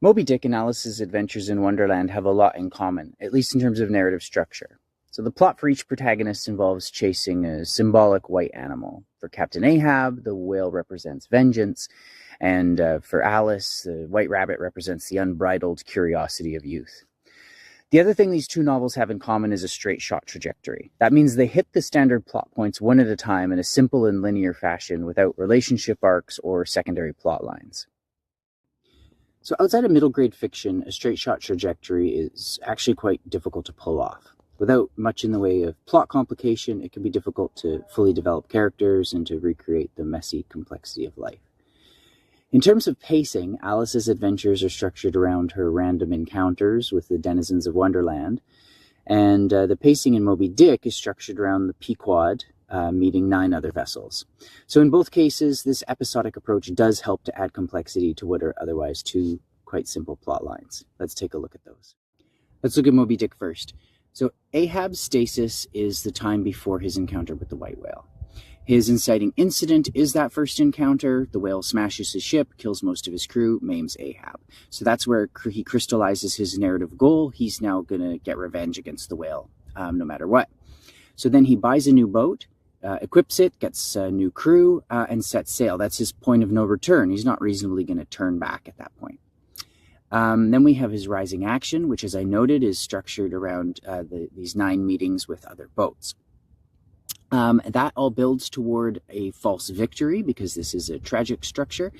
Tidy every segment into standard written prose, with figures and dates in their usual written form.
Moby-Dick and Alice's adventures in Wonderland have a lot in common, at least in terms of narrative structure. So the plot for each protagonist involves chasing a symbolic white animal. For Captain Ahab, the whale represents vengeance, and for Alice, the white rabbit represents the unbridled curiosity of youth. The other thing these two novels have in common is a straight shot trajectory. That means they hit the standard plot points one at a time in a simple and linear fashion without relationship arcs or secondary plot lines. So outside of middle grade fiction, a straight shot trajectory is actually quite difficult to pull off. Without much in the way of plot complication, it can be difficult to fully develop characters and to recreate the messy complexity of life. In terms of pacing, Alice's adventures are structured around her random encounters with the denizens of Wonderland, and the pacing in Moby-Dick is structured around the Pequod meeting 9 other vessels. So in both cases, this episodic approach does help to add complexity to what are otherwise two quite simple plot lines. Let's take a look at those. Let's look at Moby-Dick first. So Ahab's stasis is the time before his encounter with the white whale. His inciting incident is that first encounter. The whale smashes his ship, kills most of his crew, maims Ahab. So that's where he crystallizes his narrative goal. He's now going to get revenge against the whale, no matter what. So then he buys a new boat, equips it, gets a new crew, and sets sail. That's his point of no return. He's not reasonably going to turn back at that point. Then we have his rising action, which, as I noted, is structured around these 9 meetings with other boats. That all builds toward a false victory because this is a tragic structure.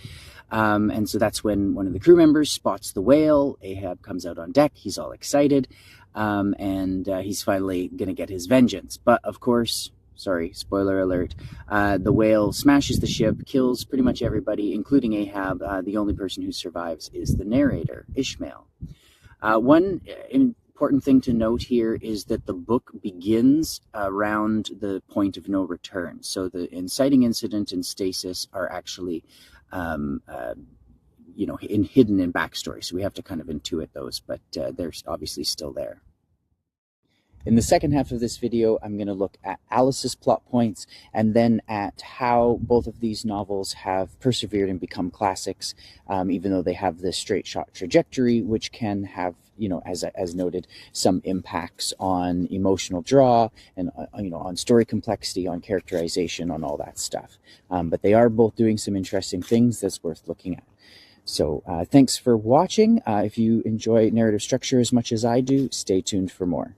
And so that's when one of the crew members spots the whale. Ahab comes out on deck. He's all excited. And he's finally going to get his vengeance. But of course, sorry, spoiler alert, the whale smashes the ship, kills pretty much everybody, including Ahab. The only person who survives is the narrator, Ishmael. One important thing to note here is that the book begins around the point of no return. So the inciting incident and stasis are actually hidden in backstory. So we have to kind of intuit those, but they're obviously still there. In the second half of this video, I'm going to look at Alice's plot points and then at how both of these novels have persevered and become classics, even though they have this straight shot trajectory, which can have, as noted, some impacts on emotional draw and, on story complexity, on characterization, on all that stuff. But they are both doing some interesting things that's worth looking at. So thanks for watching. If you enjoy narrative structure as much as I do, stay tuned for more.